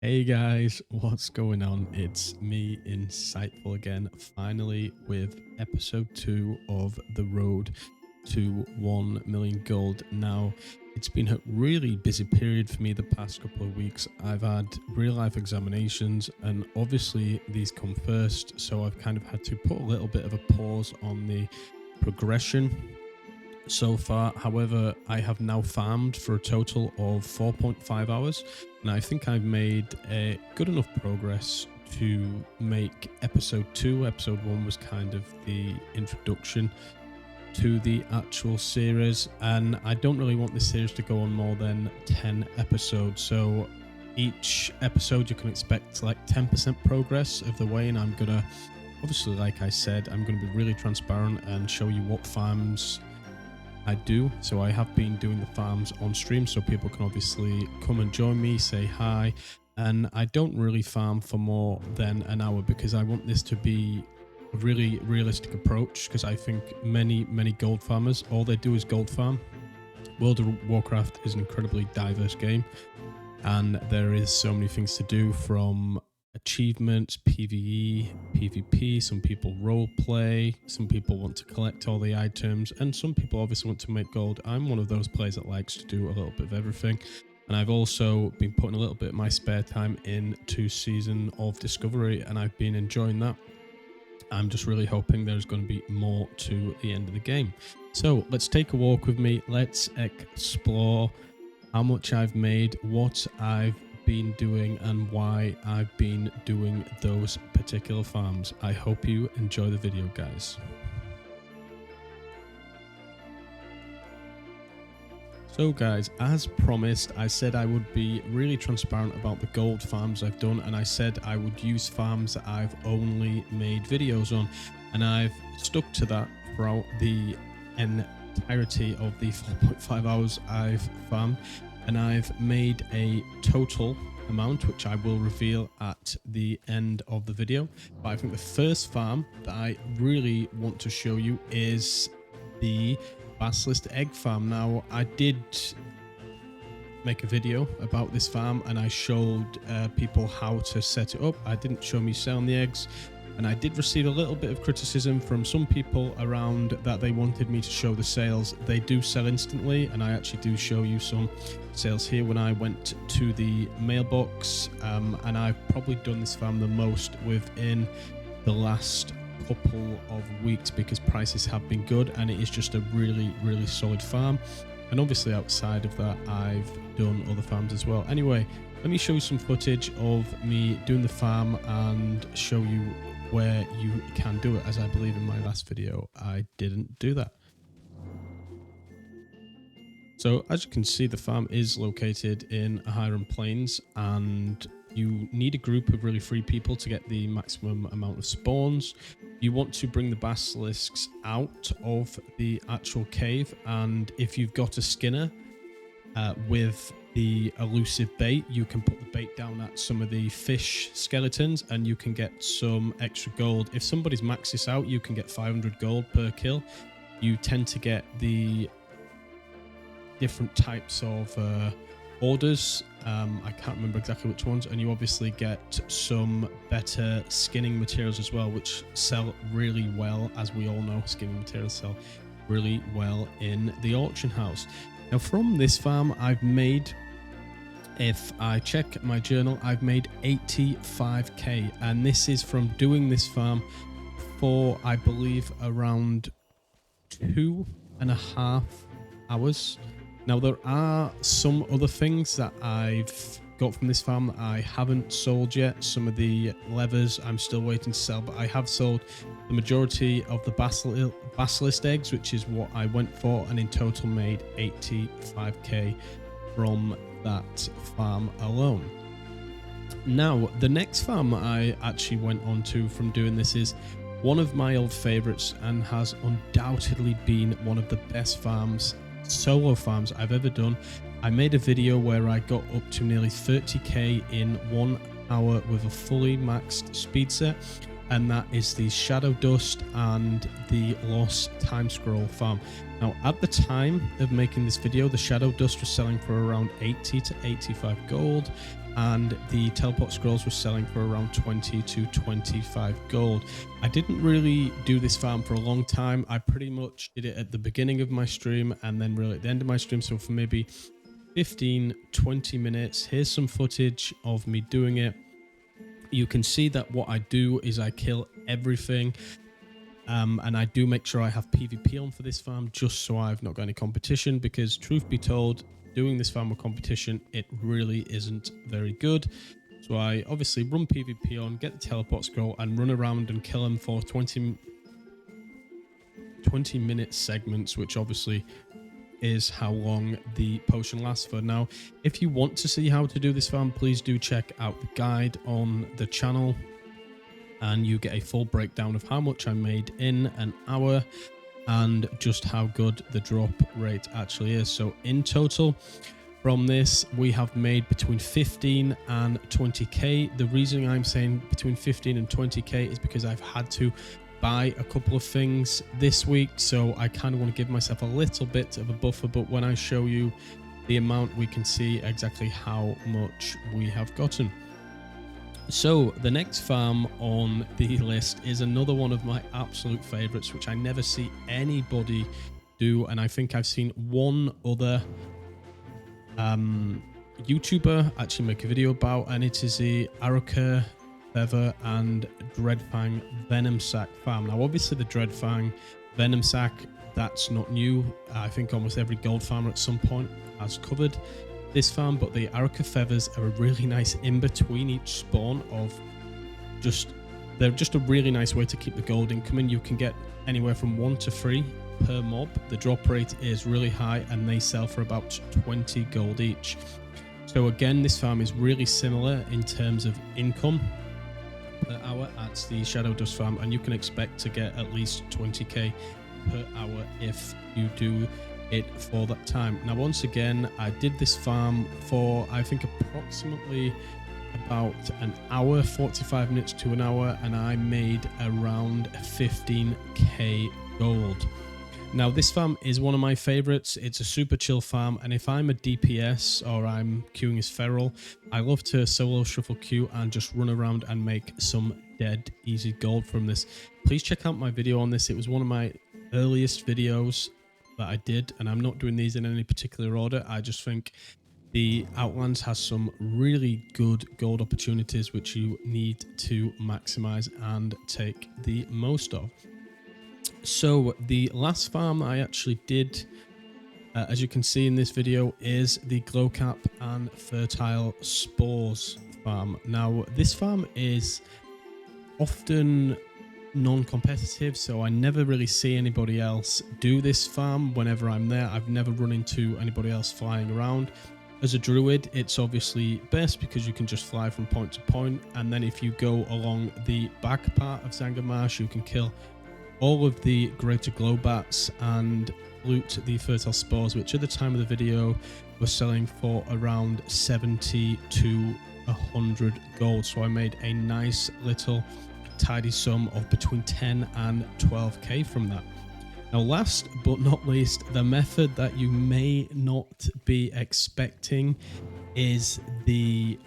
Hey guys, what's going on? It's me, Insightful again, finally with episode 2 of The Road to 1 million gold. Now, it's been a really busy period for me the past couple of weeks. I've had real life examinations, and obviously these come first, so I've kind of had to put a little bit of a pause on the progression so far. However, I have now farmed for a total of 4.5 hours, and I think I've made a good enough progress to make episode 2. Episode 1 was kind of the introduction to the actual series, and I don't really want this series to go on more than 10 episodes. So each episode you can expect like 10% progress of the way, and I'm gonna obviously, like I said, I'm going to be really transparent and show you what farms I do. So I have been doing the farms on stream, so people can obviously come and join me, say hi. And I don't really farm for more than an hour because I want this to be a really realistic approach, because I think many gold farmers, all they do is gold farm. World of Warcraft is an incredibly diverse game, and there is so many things to do, from achievements, PvE, PvP. Some people role play, some people want to collect all the items, and some people obviously want to make gold. I'm one of those players that likes to do a little bit of everything, and I've also been putting a little bit of my spare time into Season of Discovery, and I've been enjoying that. I'm just really hoping there's going to be more to the end of the game. So let's take a walk with me. Let's explore how much I've made, what I've been doing, and why I've been doing those particular farms. I hope you enjoy the video, guys. So guys, as promised, I said I would be really transparent about the gold farms I've done, and I said I would use farms that I've only made videos on, and I've stuck to that throughout the entirety of the 4.5 hours I've farmed. And I've made a total amount, which I will reveal at the end of the video. But I think the first farm that I really want to show you is the Basilisk egg farm. Now, I did make a video about this farm, and I showed people how to set it up. I didn't show me selling the eggs, and I did receive a little bit of criticism from some people around that they wanted me to show the sales. They do sell instantly, and I actually do show you some sales here when I went to the mailbox, and I've probably done this farm the most within the last couple of weeks because prices have been good, and it is just a really solid farm. And obviously outside of that, I've done other farms as well. Anyway, let me show you some footage of me doing the farm and show you where you can do it, as I believe in my last video I didn't do that. So as you can see, the farm is located in Hiram Plains, and you need a group of really free people to get the maximum amount of spawns. You want to bring the basilisks out of the actual cave, and if you've got a skinner with the elusive bait, you can put the bait down at some of the fish skeletons and you can get some extra gold. If somebody's maxed this out, you can get 500 gold per kill. You tend to get the different types of orders. I can't remember exactly which ones, and you obviously get some better skinning materials as well, which sell really well. As we all know, skinning materials sell really well in the auction house. Now, from this farm, I've made, if I check my journal, I've made 85k, and this is from doing this farm for, I believe, around 2.5 hours. Now, there are some other things that I've got from this farm that I haven't sold yet. Some of the levers I'm still waiting to sell, but I have sold the majority of the basilisk eggs, which is what I went for, and in total made 85k from that farm alone. Now, the next farm I actually went on to from doing this is one of my old favorites, and has undoubtedly been one of the best farms, solo farms I've ever done. I made a video where I got up to nearly 30k in 1 hour with a fully maxed speed set, and that is the Shadow Dust and the Lost Time Scroll farm. Now, at the time of making this video, the Shadow Dust was selling for around 80 to 85 gold, and the teleport scrolls were selling for around 20 to 25 gold. I didn't really do this farm for a long time. I pretty much did it at the beginning of my stream and then really at the end of my stream, so for maybe 15-20 minutes. Here's some footage of me doing it. You can see that what I do is I kill everything, and I do make sure I have PvP on for this farm just so I've not got any competition, because truth be told, doing this farm with competition, it really isn't very good. So I obviously run PvP on, get the teleport scroll and run around and kill them for 20-minute segments, which obviously is how long the potion lasts for. Now, if you want to see how to do this farm, please do check out the guide on the channel, and you get a full breakdown of how much I made in an hour and just how good the drop rate actually is. So in total from this, we have made between 15 and 20k. The reason I'm saying between 15 and 20k is because I've had to buy a couple of things this week, so I kind of want to give myself a little bit of a buffer, but when I show you the amount, we can see exactly how much we have gotten. So the next farm on the list is another one of my absolute favorites, which I never see anybody do, and I think I've seen one other YouTuber actually make a video about, and it is the Arakkoa Feather and Dreadfang Venom Sac farm. Now obviously the Dreadfang Venom Sac, that's not new. I think almost every gold farmer at some point has covered this farm, but the Arakkoa Feathers are a really nice in between each spawn of they're just a really nice way to keep the gold incoming. You can get anywhere from 1 to 3 per mob. The drop rate is really high and they sell for about 20 gold each. So again, this farm is really similar in terms of income per hour at the Shadow Dust farm, and you can expect to get at least 20k per hour if you do it for that time. Now once again, I did this farm for I think approximately about an hour, 45 minutes to an hour, and I made around 15k gold. Now this farm is one of my favorites. It's a super chill farm, and if I'm a DPS or I'm queuing as feral, I love to solo shuffle queue and just run around and make some dead easy gold from this. Please check out my video on this. It was one of my earliest videos that I did, and I'm not doing these in any particular order. I just think the Outlands has some really good gold opportunities which you need to maximize and take the most of. So the last farm I actually did, as you can see in this video, is the Glowcap and Fertile Spores farm. Now this farm is often non-competitive, so I never really see anybody else do this farm whenever I'm there. I've never run into anybody else flying around. As a druid, it's obviously best because you can just fly from point to point, and then if you go along the back part of Zangarmarsh, you can kill all of the greater glowbats and loot the fertile spores, which at the time of the video were selling for around 70 to 100 gold. So I made a nice little tidy sum of between 10 and 12k from that. Now last but not least, the method that you may not be expecting is the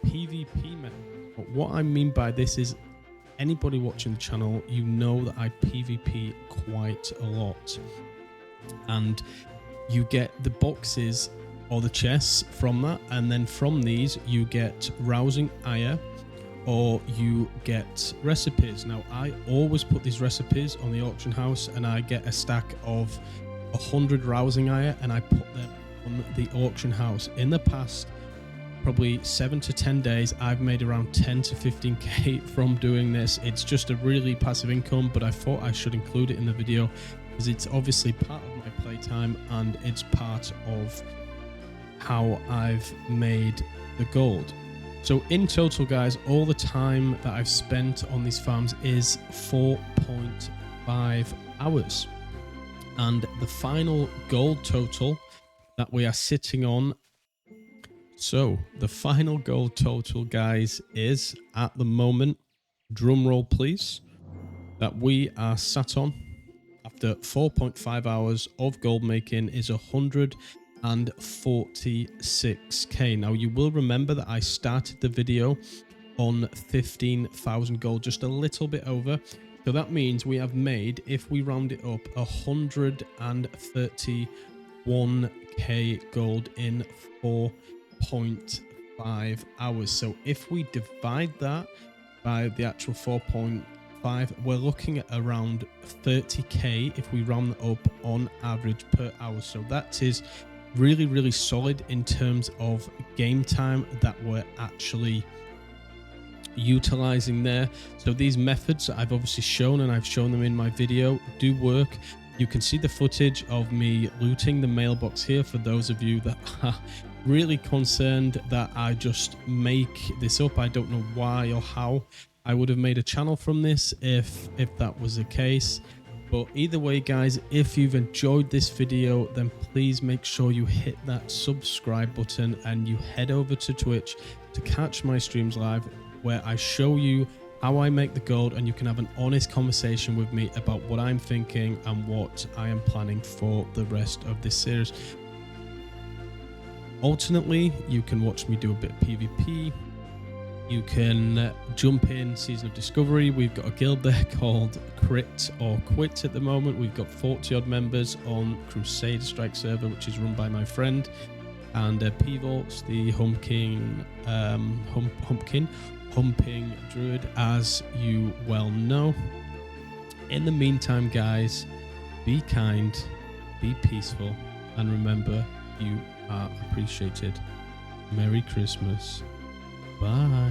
PvP method. But what I mean by this is, anybody watching the channel, you know that I PvP quite a lot, and you get the boxes or the chests from that, and then from these you get rousing ire or you get recipes. Now I always put these recipes on the auction house, and I get a stack of 100 rousing ire and I put them on the auction house. In the past probably 7 to 10 days, I've made around 10 to 15k from doing this. It's just a really passive income, but I thought I should include it in the video because it's obviously part of my playtime and it's part of how I've made the gold. So in total, guys, all the time that I've spent on these farms is 4.5 hours. And the final gold total that we are sitting on, so the final gold total, guys, is at the moment, drum roll please, that we are sat on after 4.5 hours of gold making is 100 and 46k. Now you will remember that I started the video on 15,000 gold, just a little bit over. So that means we have made, if we round it up, 131k gold in 4.5 hours. So if we divide that by the actual 4.5, we're looking at around 30k if we round that up on average per hour. So that is really, really solid in terms of game time that we're actually utilizing there. So these methods I've obviously shown, and I've shown them in my video, do work. You can see the footage of me looting the mailbox here for those of you that are really concerned that I just make this up. I don't know why or how I would have made a channel from this if that was the case. But either way, guys, if you've enjoyed this video, then please make sure you hit that subscribe button and you head over to Twitch to catch my streams live, where I show you how I make the gold, and you can have an honest conversation with me about what I'm thinking and what I am planning for the rest of this series. Alternately, you can watch me do a bit of PvP. You can jump in Season of Discovery. We've got a guild there called Crit or Quit at the moment. We've got 40 odd members on Crusade Strike server, which is run by my friend. And P-Volts, the humping druid, as you well know. In the meantime, guys, be kind, be peaceful, and remember, you are appreciated. Merry Christmas. Bye.